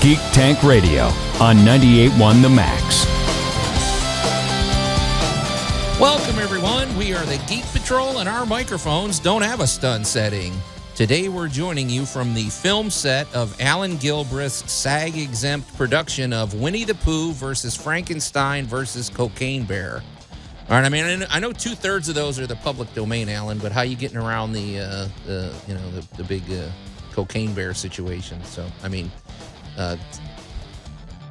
Geek Tank Radio on 98.1 The Max. Welcome, everyone. We are the Geek Patrol, and our microphones don't have a stun setting. Today, we're joining you from the film set of Alan Gilbreth's SAG-exempt production of Winnie the Pooh versus Frankenstein versus Cocaine Bear. All right, I mean, I know 2/3 of those are the public domain, Alan, but how you getting around the big Cocaine Bear situation? So, I mean,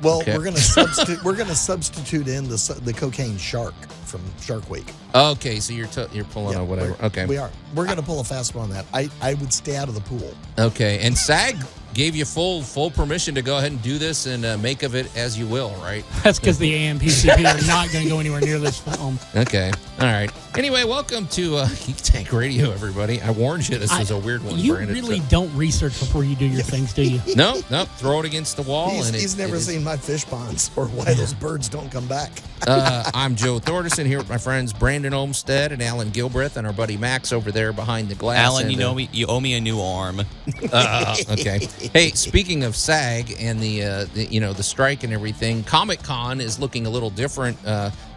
well, okay. we're gonna substitute in the cocaine shark from Shark Week. Okay, so you're pulling on whatever. Okay, we are. We're gonna pull a fast one on that. I would stay out of the pool. Okay, and SAG gave you full permission to go ahead and do this and make of it as you will, right? That's because the AMPCP are not going to go anywhere near this film. Okay, all right. Anyway, welcome to Geek Tank Radio, everybody. I warned you this was a weird one, You Brandon. really don't research before you do your things, do you? No, throw it against the wall. He's never seen my fish ponds or why those birds don't come back. I'm Joe Thorderson here with my friends Brandon Olmstead and Alan Gilbreth and our buddy Max over there behind the glass. Alan, you owe me a new arm. Okay. Hey, speaking of SAG and the strike and everything, Comic-Con is looking a little different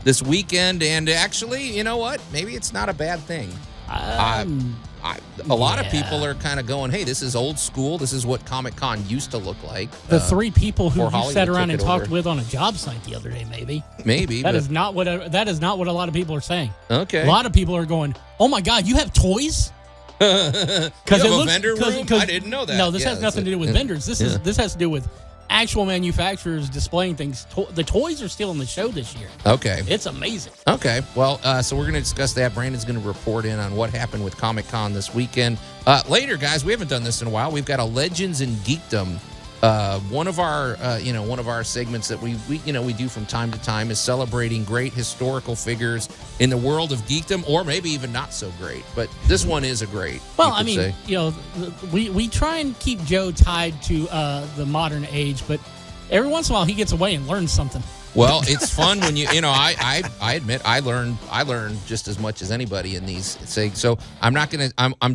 this weekend, and actually, you know what? Maybe it's not a bad thing. A lot of people are kind of going, hey, this is old school. This is what Comic-Con used to look like. The three people who you sat around and talked over. with on a job site the other day, maybe. That is not what a lot of people are saying. Okay. A lot of people are going, oh my God, you have toys? Because a vendor room? I didn't know that. No, this has nothing to do with vendors. This has to do with actual manufacturers displaying things. The toys are still in the show this year. Okay. It's amazing. Okay. Well, so we're going to discuss that. Brandon's going to report in on what happened with Comic-Con this weekend. Later, guys, we haven't done this in a while. We've got a Legends in Geekdom. One of our segments that we do from time to time is celebrating great historical figures in the world of geekdom, or maybe even not so great. But this one is a great. Well, I mean, we try and keep Joe tied to the modern age, but every once in a while he gets away and learns something. Well, it's fun when I admit I learn just as much as anybody in these things. So I'm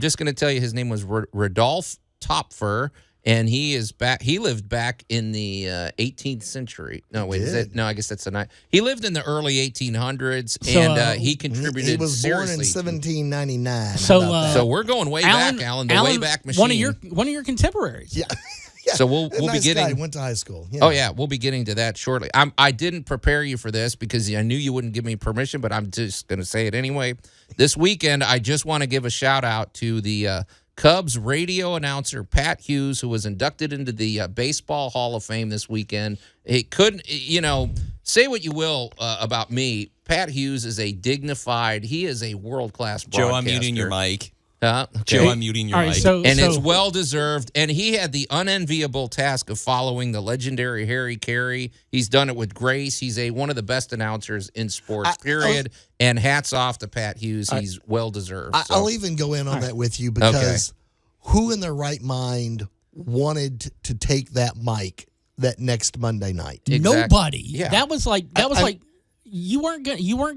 just gonna tell you his name was Rodolf Toppfer. And he is back. He lived back in the 18th century. No, wait, I guess that's the night. He lived in the early 1800s, and he contributed. He was born in seriously. 1799. So we're going way back, Alan. The way back machine. One of your contemporaries. Yeah. So we'll be getting. Guy, went to high school. Yeah. Oh yeah, we'll be getting to that shortly. I didn't prepare you for this because I knew you wouldn't give me permission, but I'm just going to say it anyway. This weekend, I just want to give a shout out to the Cubs radio announcer Pat Hughes, who was inducted into the Baseball Hall of Fame this weekend. It couldn't, say what you will about me. Pat Hughes is a dignified, he is a world-class broadcaster. Joe, I'm muting your mic. Okay. Joe, I'm muting your mic. It's well-deserved. And he had the unenviable task of following the legendary Harry Carey. He's done it with grace. He's one of the best announcers in sports, period. And hats off to Pat Hughes. He's well-deserved. I'll even go in on that with you because who in their right mind wanted to take that mic that next Monday night? Exactly. Nobody. Yeah. That was like you weren't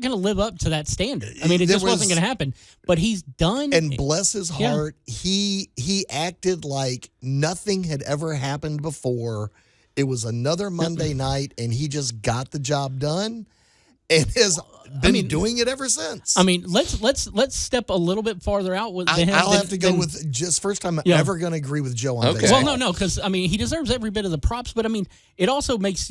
gonna live up to that standard. I mean, it just wasn't gonna happen. But he's done. And bless his heart, he acted like nothing had ever happened before. It was another Monday night, and he just got the job done, and has been doing it ever since. I mean, let's step a little bit farther out with him. I'll have to go with just first time I'm ever going to agree with Joe on this. Well, no, because I mean, he deserves every bit of the props, but I mean, it also makes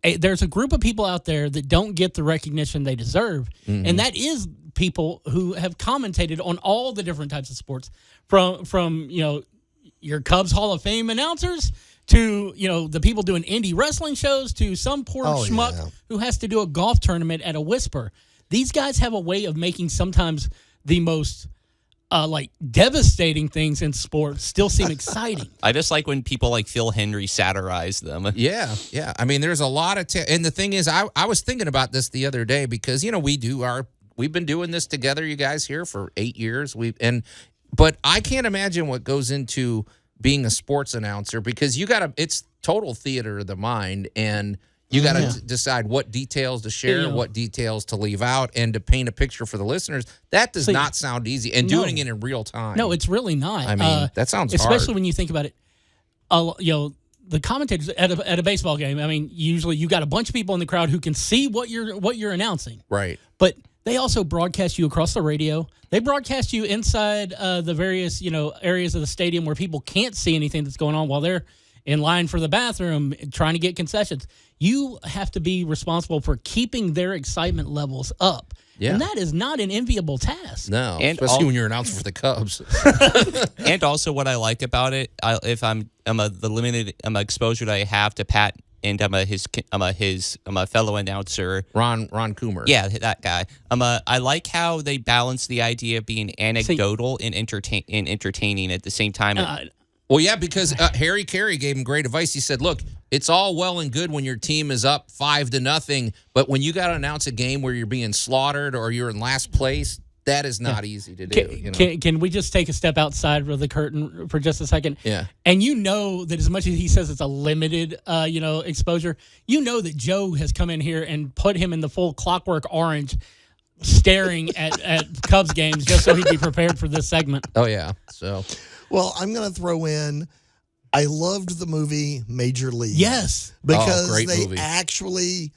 there's a group of people out there that don't get the recognition they deserve, and that is people who have commentated on all the different types of sports, from your Cubs Hall of Fame announcers to the people doing indie wrestling shows to some poor schmuck who has to do a golf tournament at a Whisper. These guys have a way of making sometimes the most devastating things in sports still seem exciting. I just like when people like Phil Henry satirize them. Yeah. I mean, there's a lot of and the thing is, I was thinking about this the other day because we've been doing this together, you guys here for 8 years. But I can't imagine what goes into being a sports announcer because it's total theater of the mind, and you got to decide what details to share, what details to leave out, and to paint a picture for the listeners. That does not sound easy, and doing it in real time. No, it's really not. I mean, that sounds especially hard. when you think about it. the commentators at a baseball game, I mean, usually you got a bunch of people in the crowd who can see what you're announcing. Right. But they also broadcast you across the radio. They broadcast you inside the various, areas of the stadium where people can't see anything that's going on while they're in line for the bathroom trying to get concessions. You have to be responsible for keeping their excitement levels up. Yeah. And that is not an enviable task. No, And especially when you're announcing for the Cubs. And also, what I like about it, if the limited exposure that I have to Pat and his fellow announcer Ron Coomer. Yeah, that guy. I like how they balance the idea of being anecdotal and entertaining at the same time. Well, yeah, because Harry Carey gave him great advice. He said, "Look, it's all well and good when your team is up 5-0, but when you got to announce a game where you're being slaughtered or you're in last place, that is not easy to do." Can we just take a step outside of the curtain for just a second? Yeah. And that as much as he says it's a limited, exposure, that Joe has come in here and put him in the full Clockwork Orange, staring at Cubs games just so he'd be prepared for this segment. Oh yeah. So. Well, I'm going to throw in, I loved the movie Major League. Yes. Because great they movie. actually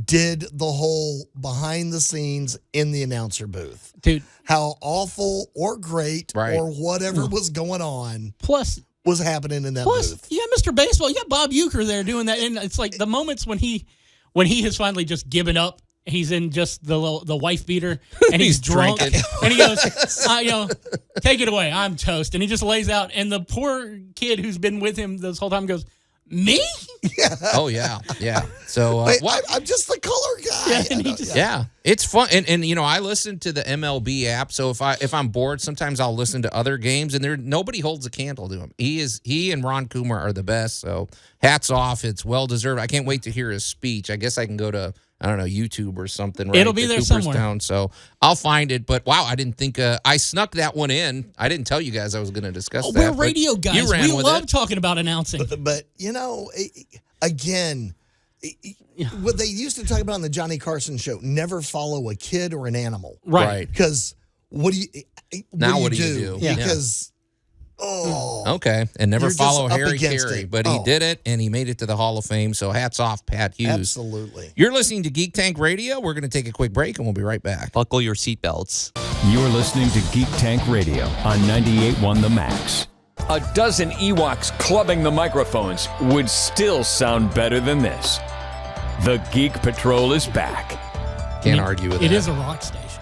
did the whole behind the scenes in the announcer booth. Dude. How awful or great Right. or whatever was going on Plus, was happening in that booth. you got Mr. Baseball. You got Bob Uecker there doing that. And it's like the moments when he has finally just given up. He's in just the wife beater, and he's drunk, drinking. and he goes, take it away, I'm toast, and he just lays out, and the poor kid who's been with him this whole time goes, me? Oh yeah, yeah. So Wait, I'm just the color guy. Yeah, and he just, yeah, it's fun, and I listen to the MLB app. So if I'm bored, sometimes I'll listen to other games, and nobody holds a candle to him. He and Ron Coomer are the best. So hats off. It's well deserved. I can't wait to hear his speech. I guess I can go to, I don't know, YouTube or something. Right? It'll be there somewhere. Cooperstown, so I'll find it. But wow, I didn't think I snuck that one in. I didn't tell you guys I was going to discuss that. We're radio but guys. You ran We with love it. talking about announcing. But again, what they used to talk about on the Johnny Carson show, never follow a kid or an animal. Right. Because what do you do? Yeah. Because, Okay, and never You're just follow up Harry against Carey, it. but he did it, and he made it to the Hall of Fame, so hats off, Pat Hughes. absolutely. You're listening to Geek Tank Radio. We're going to take a quick break, and we'll be right back. Buckle your seatbelts. You're listening to Geek Tank Radio on 98.1 The Max. A dozen Ewoks clubbing the microphones would still sound better than this. The Geek Patrol is back. Can't argue with It that. is a rock station.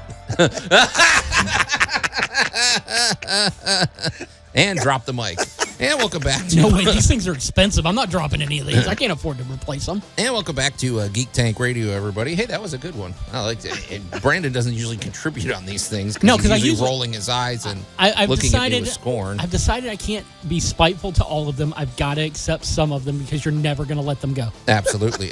And drop the mic. And welcome back to No way, these things are expensive. I'm not dropping any of these. I can't afford to replace them. Geek Tank Radio, everybody. Hey, that was a good one. I liked it. And Brandon doesn't usually contribute on these things. No, because because I he's usually rolling his eyes and I've looking decided, at you with scorn. I've decided I can't be spiteful to all of them. I've got to accept some of them because you're never going to let them go. Absolutely.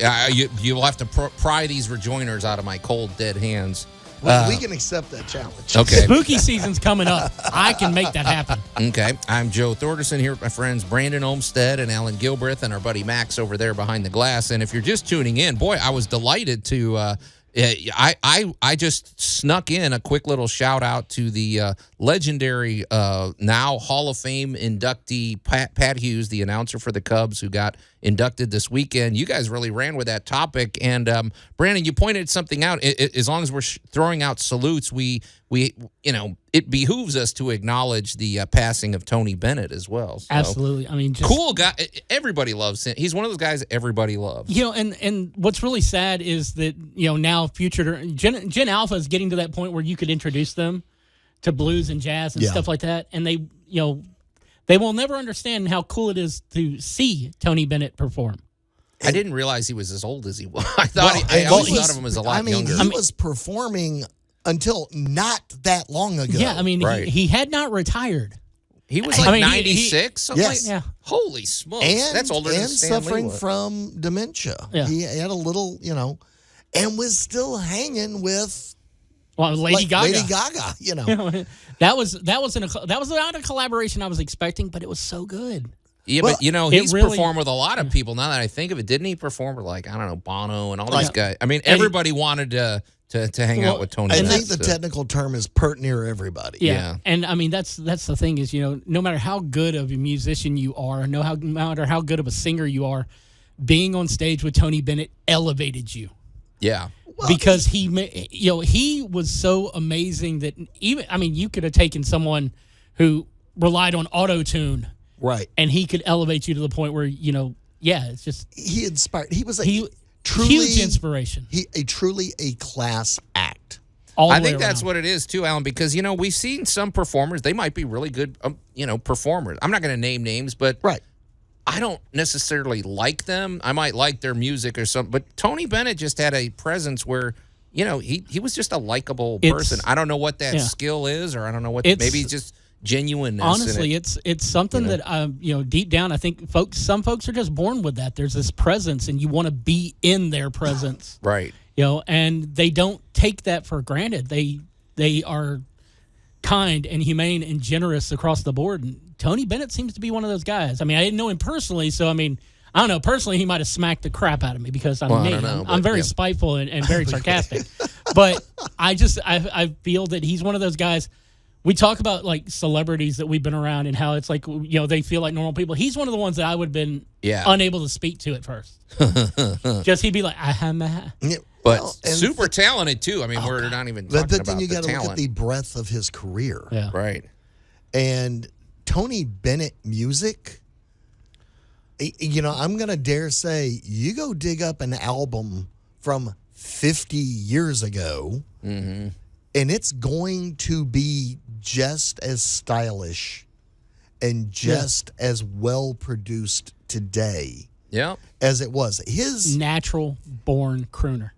You'll have to pry these rejoiners out of my cold, dead hands. We can accept that challenge. Okay. Spooky season's coming up. I can make that happen. Okay. I'm Joe Thorderson here with my friends Brandon Olmstead and Alan Gilbreth and our buddy Max over there behind the glass. And if you're just tuning in, boy, I was delighted to I just snuck in a quick little shout out to the legendary now Hall of Fame inductee Pat Hughes, the announcer for the Cubs, who got inducted this weekend. You guys really ran with that topic, and Brandon, you pointed something out. As long as we're throwing out salutes, we it behooves us to acknowledge the passing of Tony Bennett as well. So, Absolutely. I mean, just cool guy. Everybody loves him. He's one of those guys that everybody loves. and what's really sad is that now future Gen Alpha is getting to that point where you could introduce them to blues and jazz and stuff like that, and they they will never understand how cool it is to see Tony Bennett perform. I didn't realize he was as old as he was. I always thought of him as a lot younger. He was performing until not that long ago. Yeah, I mean, Right. he had not retired. He was like 96. Yes. Yeah. Holy smokes. and That's older than and Stan Lee suffering was. from dementia. Yeah. He had a little, and was still hanging with Lady Gaga. Lady Gaga, that was not a collaboration I was expecting, but it was so good. Yeah, Well, but you know, it he's really- performed with a lot of people. Now that I think of it, didn't he perform with, like, I don't know, Bono and all these Like- guys? I mean, And he- everybody wanted to hang out with Tony. I Bennett, think the so- technical term is pert near everybody. Yeah. Yeah. And I mean that's the thing is, no matter how good of a musician you are, no matter how good of a singer you are, being on stage with Tony Bennett elevated you. Yeah. Because he was so amazing that you could have taken someone who relied on auto-tune Right. and he could elevate you to the point where, it's just He inspired. He was a he truly huge inspiration. truly a class act. All the I way think that's around. what it is too, Alan, because, we've seen some performers, they might be really good, performers. I'm not going to name names, but Right. I don't necessarily like them. I might like their music or something, but Tony Bennett just had a presence where, he was just a likable person. I don't know what that skill is, or I don't know what, maybe it's just genuineness. Honestly, it's something that deep down I think some folks are just born with that. There's this presence, and you want to be in their presence. Right. And they don't take that for granted. They are kind and humane and generous across the board. And Tony Bennett seems to be one of those guys. I mean, I didn't know him personally, so I don't know. Personally, he might have smacked the crap out of me because I'm Well, I me. don't know, I'm but, very yeah. spiteful and very sarcastic. But I feel that he's one of those guys. We talk about like celebrities that we've been around and how it's like, they feel like normal people. He's one of the ones that I would have been unable to speak to at first. Just he'd be like, Yeah, But and super talented too. I mean, we're not even talking But then about you the got to look talent. at the breadth of his career. Yeah. Right. And Tony Bennett music, I'm going to dare say, you go dig up an album from 50 years ago, and it's going to be just as stylish and just as well produced today Yeah. as it was. His, natural born crooner.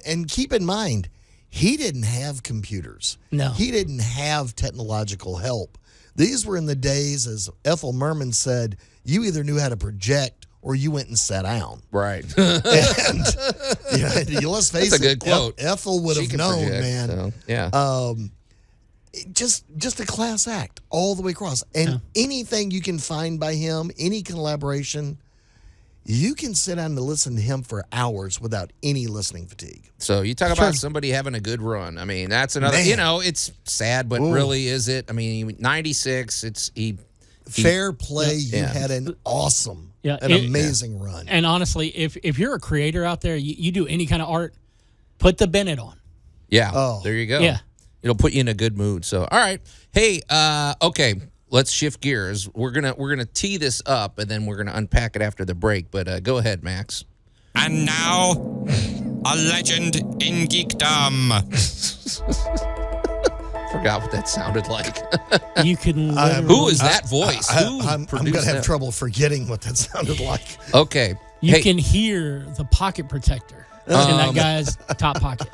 and keep in mind, he didn't have computers. No. He didn't have technological help. These were in the days, as Ethel Merman said, you either knew how to project or you went and sat down. Right. And let's face That's a it, good quote. Ethel would She have can known, project, man. so, yeah. Just a class act all the way across. And anything you can find by him, any collaboration, you can sit down and listen to him for hours without any listening fatigue. So you talk about somebody having a good run. I mean, that's another. Man. It's sad, but really, is it? I mean, 96. Fair play, you Yeah. had an awesome, Yeah, amazing run. And honestly, if you're a creator out there, you do any kind of art, put the Bennett on. Yeah. Oh. There you go. Yeah. It'll put you in a good mood. So, all right. Hey, okay. Let's shift gears. We're gonna tee this up, and then we're gonna unpack it after the break. But go ahead, Max. And now, a legend in geekdom. Forgot what that sounded like. You can literally, Who is that voice? Who I'm produced going to have that? trouble forgetting what that sounded like. Okay. you Hey, can hear the pocket protector in that guy's top pocket.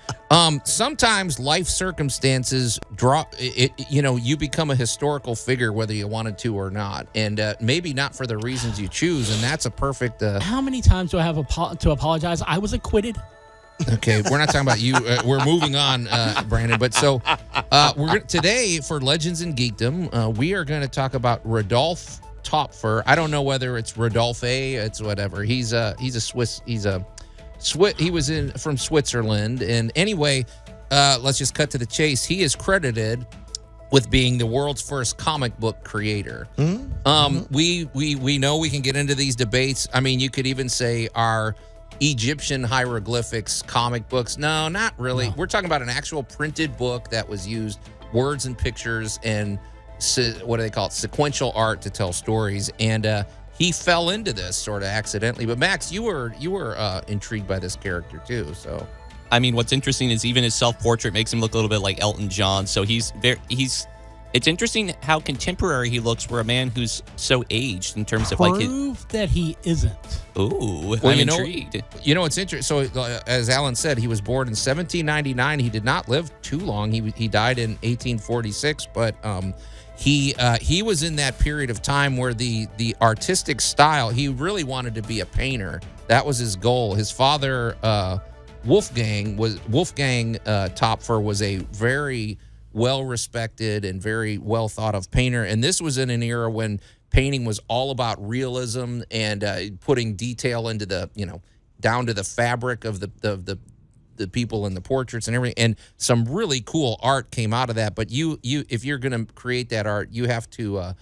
sometimes life circumstances draw it. You become a historical figure whether you wanted to or not, and maybe not for the reasons you choose. And that's a perfect. How many times do I have to apologize? I was acquitted. Okay, we're not talking about you. We're moving on, Brandon. But so today for Legends in Geekdom, we are going to talk about Rodolf Toppfer. I don't know whether it's Rodolfe. It's whatever. He's a Swiss. He was from Switzerland. And anyway, let's just cut to the chase. He is credited with being the world's first comic book creator. We know we can get into these debates. I mean, you could even say our Egyptian hieroglyphics comic books. No, not really. No. We're talking about an actual printed book that was used, words and pictures and what do they call it? Sequential art to tell stories. And he fell into this sort of accidentally. But Max, you were intrigued by this character too. So, I mean, what's interesting is even his self-portrait makes him look a little bit like Elton John. So it's interesting how contemporary he looks for a man who's so aged in terms of like his. Prove that he isn't. Ooh, well, I'm intrigued. It's interesting. So, as Alan said, he was born in 1799. He did not live too long. He died in 1846, but he was in that period of time where the artistic style. He really wanted to be a painter. That was his goal. His father, Wolfgang Toppfer, was a very well-respected and very well thought of painter. And this was in an era when painting was all about realism and putting detail into the, down to the fabric of the people in the portraits and everything. And some really cool art came out of that. But you if you're going to create that art, you have to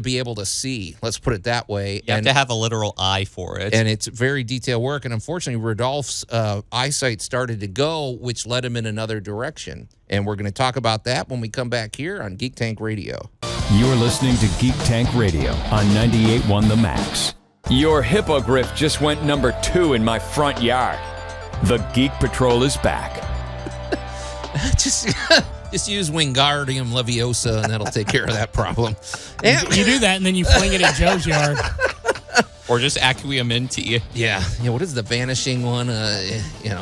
be able to see. Let's put it that way. You have to have a literal eye for it. And it's very detailed work. And unfortunately, Rodolfe's eyesight started to go, which led him in another direction. And we're going to talk about that when we come back here on Geek Tank Radio. You're listening to Geek Tank Radio on 98.1 The Max. Your hippogriff just went number 2 in my front yard. The Geek Patrol is back. Just use Wingardium Leviosa, and that'll take care of that problem. You do that, and then you fling it at Joe's yard. Or just Acquiamenti. Yeah. What is the vanishing one?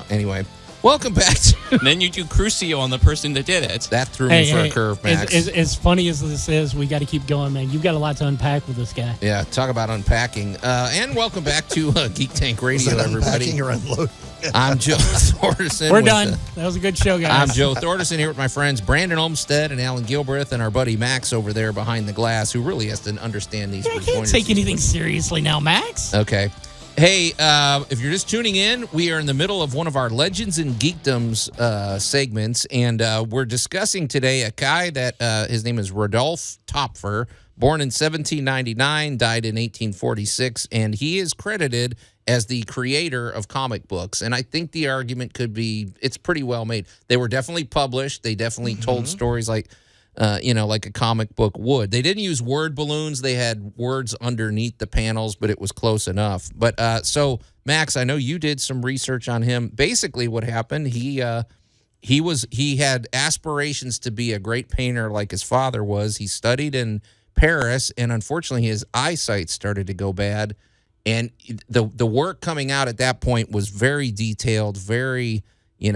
Anyway. Welcome back to... And then you do Crucio on the person that did it. That threw me for a curve, Max. As funny as this is, we got to keep going, man. You've got a lot to unpack with this guy. Yeah, talk about unpacking. And welcome back to Geek Tank Radio, everybody. Unpacking or unloading? I'm Joe Thorderson. We're done. That was a good show, guys. I'm Joe Thorderson here with my friends Brandon Olmstead and Alan Gilbreth and our buddy Max over there behind the glass, who really has to understand these I can't take anything seriously now, Max. Okay. Hey, if you're just tuning in, we are in the middle of one of our Legends and Geekdoms segments, and we're discussing today a guy that his name is Rodolf Toppfer, born in 1799, died in 1846, and he is credited as the creator of comic books. And I think the argument could be it's pretty well made. They were definitely published. They definitely told stories like a comic book would. They didn't use word balloons. They had words underneath the panels, but it was close enough. But so, Max, I know you did some research on him. Basically, what happened, he had aspirations to be a great painter like his father was. He studied in Paris, and unfortunately, his eyesight started to go bad. And the work coming out at that point was very detailed, very... you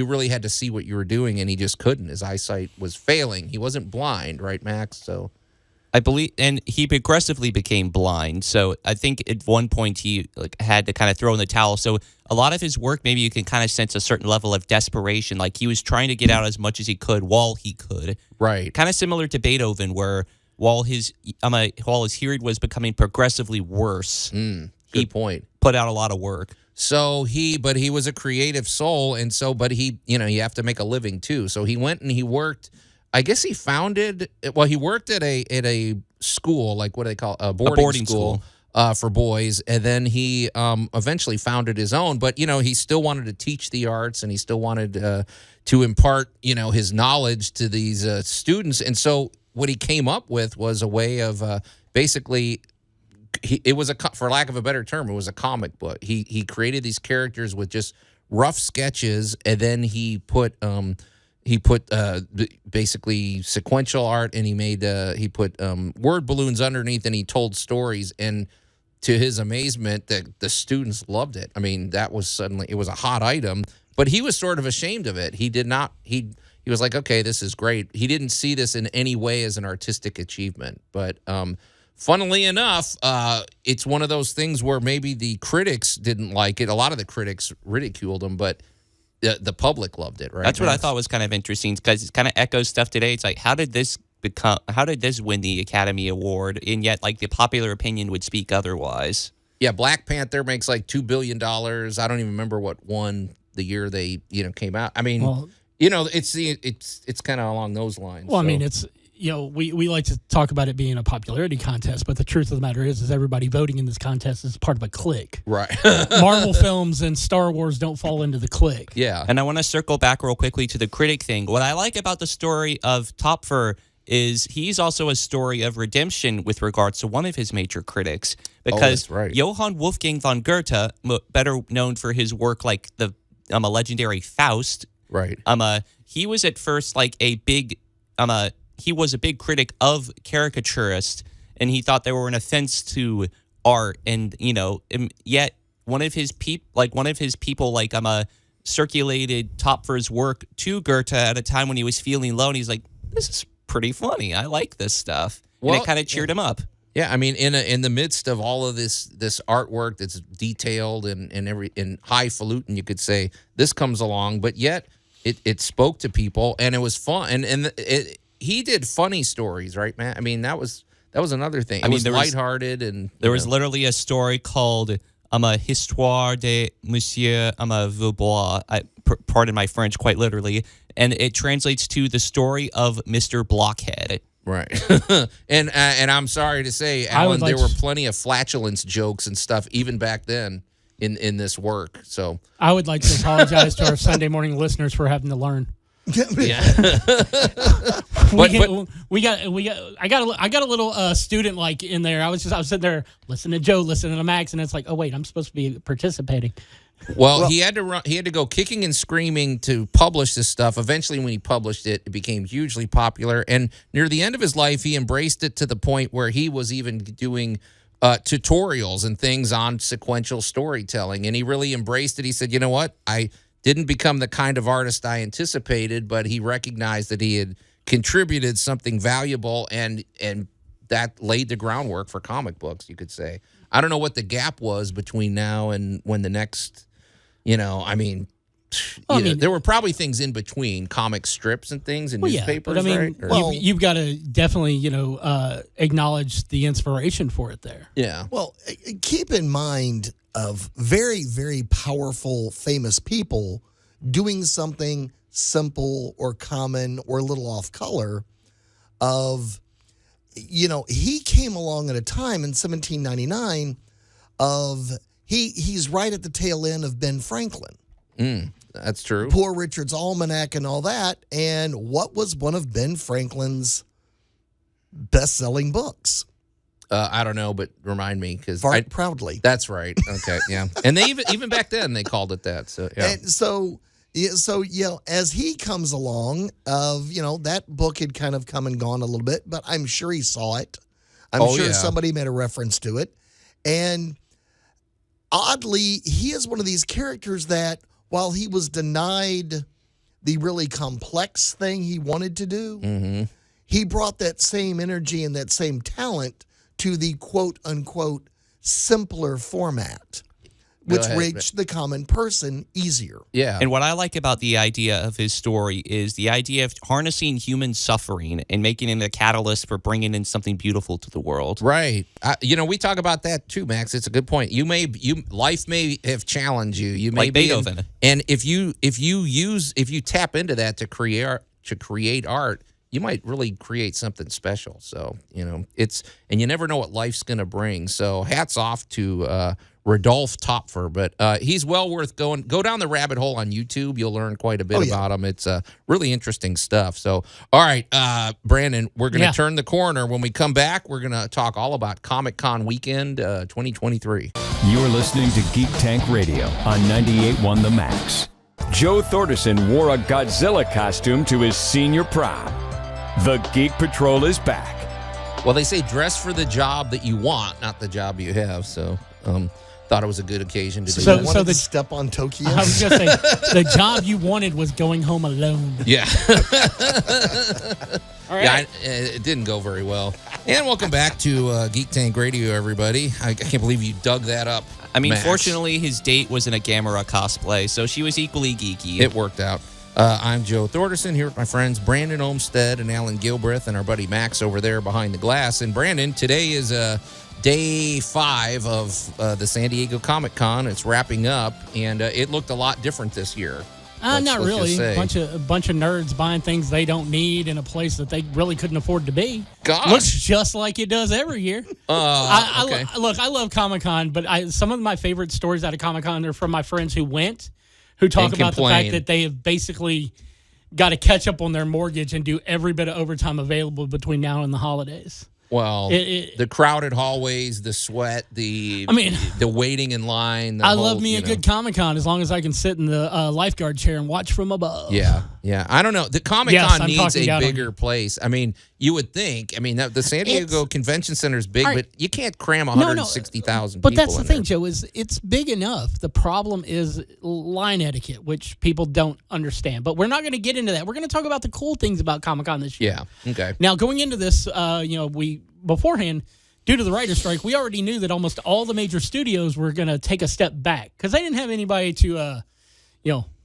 really had to see what you were doing, and he just couldn't. His eyesight was failing. He wasn't blind, right, Max? So, I believe, and he progressively became blind. So I think at one point he had to kind of throw in the towel. So a lot of his work, maybe you can kind of sense a certain level of desperation. Like he was trying to get out as much as he could while he could. Right. Kind of similar to Beethoven, where while his hearing was becoming progressively worse, good point. Put out a lot of work. So he was a creative soul, and so, but he, you have to make a living too. So he went and he worked. I guess he he worked at a school, like what do they call a boarding school. For boys, and then he eventually founded his own. But he still wanted to teach the arts, and he still wanted to impart his knowledge to these students. And so what he came up with was a way of basically. It was for lack of a better term, it was a comic book. He created these characters with just rough sketches, and then he put basically sequential art, and he put word balloons underneath, and he told stories. And to his amazement, the students loved it. I mean, it was a hot item, but he was sort of ashamed of it. He did not. He was like, okay, this is great. He didn't see this in any way as an artistic achievement, but. Funnily enough, it's one of those things where maybe the critics didn't like it. A lot of the critics ridiculed him, but the public loved it, right? That's what I thought was kind of interesting, because it kind of echoes stuff today. It's like, how did this win the Academy Award? And yet, the popular opinion would speak otherwise. Yeah, Black Panther makes like $2 billion. I don't even remember what won the year they came out. I mean, it's kind of along those lines. Well, I mean, it's. We like to talk about it being a popularity contest, but the truth of the matter is everybody voting in this contest is part of a clique. Right. Marvel films and Star Wars don't fall into the clique. Yeah. And I want to circle back real quickly to the critic thing. What I like about the story of Toppfer is he's also a story of redemption with regards to one of his major critics. Because that's right. Johann Wolfgang von Goethe, better known for his work like the legendary Faust. Right. He was at first he was a big critic of caricaturists, and he thought they were an offense to art. And yet one of his people circulated Toppfer's work to Goethe at a time when he was feeling low, and he's like, "This is pretty funny. I like this stuff," and it kind of cheered him up. Yeah, I mean, in the midst of all of this artwork that's detailed and highfalutin, you could say, this comes along, but yet it spoke to people, and it was fun, and he did funny stories, right, Matt? I mean, that was another thing. It I mean, was there was- lighthearted and There was literally a story called Histoire de Monsieur Vaubois. Pardon my French, quite literally. And it translates to the story of Mr. Blockhead. right. and I'm sorry to say, Alan, there were plenty of flatulence jokes and stuff even back then in this work. So I would like to apologize to our Sunday morning listeners for having to learn. yeah. I got a little student like in there. I was sitting there listening to Joe, listening to Max, and it's like, oh wait, I'm supposed to be participating. Well, he had to go kicking and screaming to publish this stuff. Eventually, when he published it, it became hugely popular. And near the end of his life, he embraced it to the point where he was even doing tutorials and things on sequential storytelling. And he really embraced it. He said, you know what? I didn't become the kind of artist I anticipated, but he recognized that he had contributed something valuable, and that laid the groundwork for comic books, you could say. I don't know what the gap was between now and when the next, there were probably things in between, comic strips and things and newspapers, but right? You've got to definitely, acknowledge the inspiration for it there. Yeah. Well, keep in mind of very, very powerful, famous people doing something simple or common or a little off color of, he came along at a time in 1799 of, he's right at the tail end of Ben Franklin. That's true. Poor Richard's Almanac and all that. And what was one of Ben Franklin's best-selling books? I don't know, but remind me, because Fart Proudly. That's right. Okay, yeah. And they even back then they called it that. So yeah. And so as he comes along, that book had kind of come and gone a little bit, but I'm sure he saw it. I'm sure somebody made a reference to it. And oddly, he is one of these characters that, while he was denied the really complex thing he wanted to do, he brought that same energy and that same talent to the quote-unquote simpler format, which reached the common person easier. Yeah. And what I like about the idea of his story is the idea of harnessing human suffering and making it a catalyst for bringing in something beautiful to the world. Right. We talk about that too, Max. It's a good point. Life may have challenged you. You may Like be Beethoven. And if you tap into that to create art, you might really create something special. So, and you never know what life's going to bring. So hats off to Rodolf Toppfer, but he's well worth going. Go down the rabbit hole on YouTube. You'll learn quite a bit about him. It's really interesting stuff. So, all right, Brandon, we're going to turn the corner. When we come back, we're going to talk all about Comic-Con weekend 2023. You're listening to Geek Tank Radio on 98.1 The Max. Joe Thordarson wore a Godzilla costume to his senior prom. The Geek Patrol is back. Well, they say dress for the job that you want, not the job you have. So, thought it was a good occasion to do So that. you wanted to step on Tokyo? I was going to say, the job you wanted was going home alone. Yeah. All right. Yeah, it didn't go very well. And welcome back to Geek Tank Radio, everybody. I can't believe you dug that up. I mean, Max. fortunately, his date was in a Gamera cosplay, so she was equally geeky. It worked out. I'm Joe Thordarson here with my friends Brandon Olmstead and Alan Gilbreth and our buddy Max over there behind the glass. And Brandon, today is day 5 of the San Diego Comic-Con. It's wrapping up, and it looked a lot different this year. Not let's really. just say. A bunch of nerds buying things they don't need in a place that they really couldn't afford to be. Gosh. Looks just like it does every year. Okay. I love Comic-Con, but some of my favorite stories out of Comic-Con are from my friends who went, who talk And about complain. the fact that they have basically got to catch up on their mortgage and do every bit of overtime available between now and the holidays. Well, the crowded hallways, the sweat, the waiting in line. I love me a good Comic-Con as long as I can sit in the lifeguard chair and watch from above. Yeah. I don't know. The Comic-Con Yes, I'm needs talking a out on bigger place. I mean, you would think. I mean, the San Diego Convention Center is big, All right. but you can't cram 160,000 But people that's the in thing, there. Joe, is it's big enough. The problem is line etiquette, which people don't understand. But we're not going to get into that. We're going to talk about the cool things about Comic-Con this year. Yeah. Okay. Now, going into this, we beforehand, due to the writer's strike, we already knew that almost all the major studios were going to take a step back because they didn't have anybody to,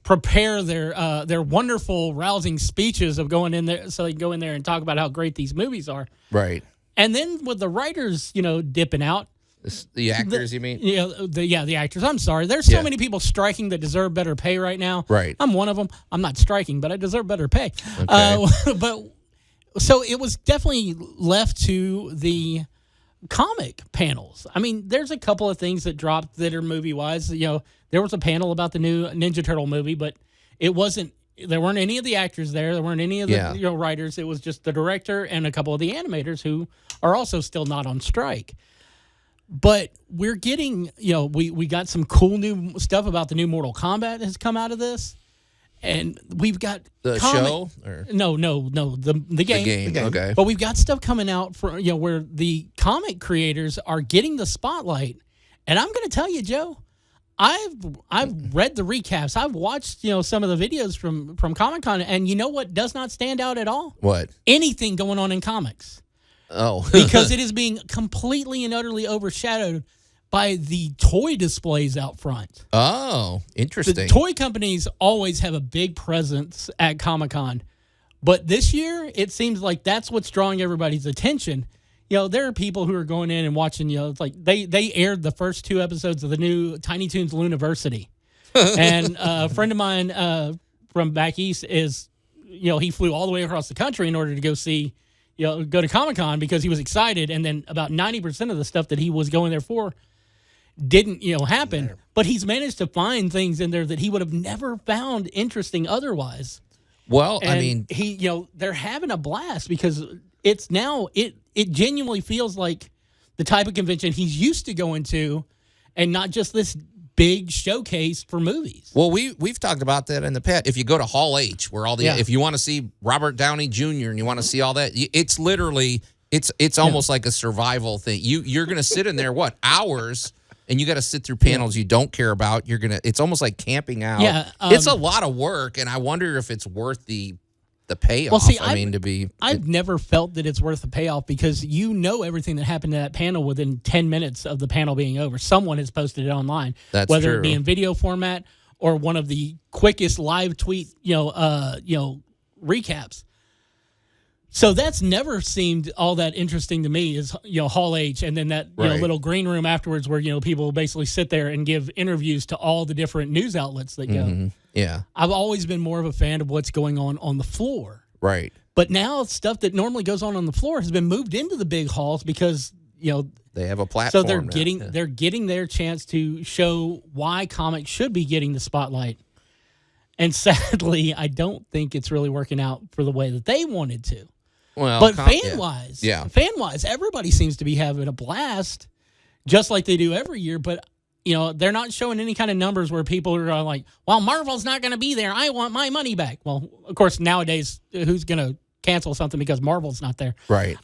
prepare their wonderful, rousing speeches of going in there, so they can go in there and talk about how great these movies are. Right. And then with the writers, dipping out. The actors, you mean? The actors. I'm sorry. There's so many people striking that deserve better pay right now. Right. I'm one of them. I'm not striking, but I deserve better pay. Okay. But so it was definitely left to the comic panels. I mean, there's a couple of things that dropped that are movie-wise. There was a panel about the new Ninja Turtle movie, but it wasn't. There weren't any of the actors there. There weren't any of the writers. It was just the director and a couple of the animators who are also still not on strike. But we're getting, we got some cool new stuff about the new Mortal Kombat has come out of this. And we've got the show? Or? No, the game. The game, okay. But we've got stuff coming out for where the comic creators are getting the spotlight. And I'm going to tell you, Joe, I've read the recaps. I've watched some of the videos from Comic-Con, and you know what does not stand out at all? What? Anything going on in comics. Oh. Because it is being completely and utterly overshadowed by the toy displays out front. Oh, interesting. The toy companies always have a big presence at Comic-Con, but this year it seems like that's what's drawing everybody's attention. There are people who are going in and watching. It's like they aired the first 2 episodes of the new Tiny Toons Looniversity, and a friend of mine from back east is, he flew all the way across the country in order to go see, go to Comic-Con because he was excited, and then about 90% of the stuff that he was going there for didn't happen, but he's managed to find things in there that he would have never found interesting otherwise. Well, And I mean, they're having a blast because it's now it genuinely feels like the type of convention he's used to going to, and not just this big showcase for movies. Well, we've talked about that in the past. If you go to Hall H, where all the if you want to see Robert Downey Jr. and you want to see all that, it's literally it's almost like a survival thing. You're going to sit in there hours. And you got to sit through panels you don't care about. It's almost like camping out. Yeah, it's a lot of work, and I wonder if it's worth the payoff. Well, see, I've never felt that it's worth the payoff because everything that happened to that panel within 10 minutes of the panel being over. Someone has posted it online. That's whether true. it be in video format or one of the quickest live tweet, recaps. So that's never seemed all that interesting to me is, Hall H, and then that little green room afterwards where, people basically sit there and give interviews to all the different news outlets that go. Mm-hmm. Yeah. I've always been more of a fan of what's going on the floor. Right. But now stuff that normally goes on the floor has been moved into the big halls because, they have a platform. So they're now. they're getting their chance to show why comics should be getting the spotlight. And sadly, I don't think it's really working out for the way that they wanted to. Well, but fan-wise, everybody seems to be having a blast, just like they do every year. But they're not showing any kind of numbers where people are going like, "Well, Marvel's not going to be there. I want my money back." Well, of course, nowadays, who's going to cancel something because Marvel's not there? Right.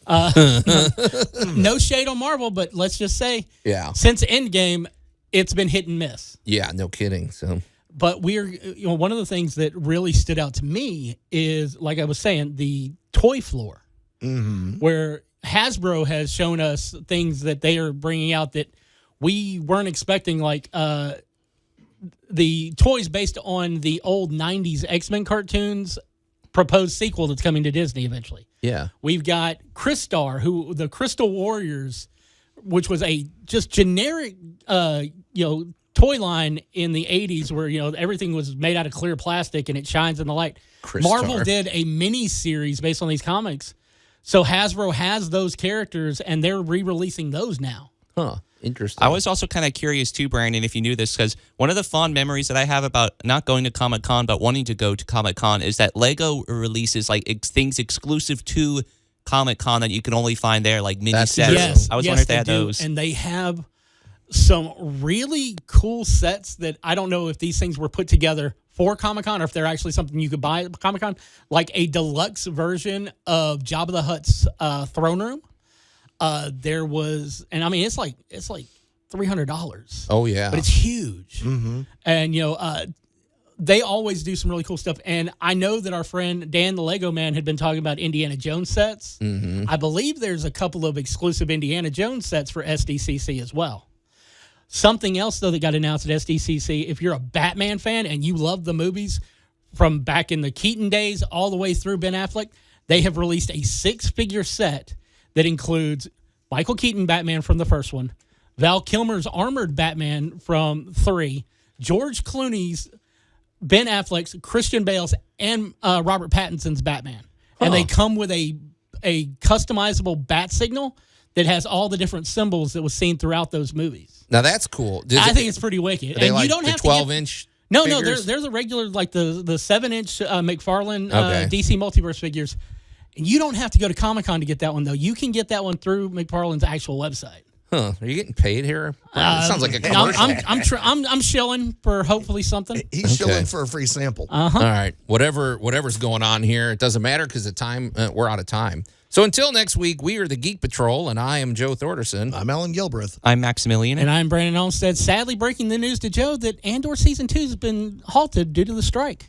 No shade on Marvel, but let's just say, since Endgame, it's been hit and miss. Yeah, no kidding. So. But one of the things that really stood out to me is, like I was saying, the toy floor, where Hasbro has shown us things that they are bringing out that we weren't expecting, like the toys based on the old 90s X-Men cartoons proposed sequel that's coming to Disney eventually. Yeah. We've got Crystar, the Crystal Warriors, which was a just generic, toy line in the 80s where, everything was made out of clear plastic and it shines in the light. Crystar. Marvel did a mini series based on these comics. So Hasbro has those characters and they're re-releasing those now. Huh. Interesting. I was also kind of curious too, Brandon, if you knew this, because one of the fond memories that I have about not going to Comic-Con but wanting to go to Comic-Con is that Lego releases things exclusive to Comic-Con that you can only find there, like mini sets. Yes, I was wondering if they had those. And they have some really cool sets that I don't know if these things were put together for Comic-Con or if they're actually something you could buy at Comic-Con, like a deluxe version of Jabba the Hutt's throne room. There was, and I mean, it's like $300. Oh yeah, but it's huge. Mm-hmm. And they always do some really cool stuff. And I know that our friend Dan the Lego Man had been talking about Indiana Jones sets. Mm-hmm. I believe there's a couple of exclusive Indiana Jones sets for SDCC as well. Something else, though, that got announced at SDCC, if you're a Batman fan and you love the movies from back in the Keaton days all the way through Ben Affleck, they have released a 6-figure set that includes Michael Keaton Batman from the first one, Val Kilmer's Armored Batman from 3, George Clooney's, Ben Affleck's, Christian Bale's, and Robert Pattinson's Batman. And they come with a customizable bat signal that has all the different symbols that was seen throughout those movies. Now that's cool. I think it's pretty wicked. Are they and like you don't the have 12-inch No, figures? there's a regular, like the 7-inch McFarlane Okay. DC Multiverse figures. And you don't have to go to Comic-Con to get that one, though. You can get that one through McFarlane's actual website. Huh? Are you getting paid here? It sounds like a commercial. I'm shilling for hopefully something. He's shilling for a free sample. All right, whatever's going on here, it doesn't matter because we're out of time. So until next week, we are the Geek Patrol, and I am Joe Thorderson. I'm Alan Gilbreth. I'm Maximilian. And I'm Brandon Olmstead. Sadly, breaking the news to Joe that Andor Season 2 has been halted due to the strike.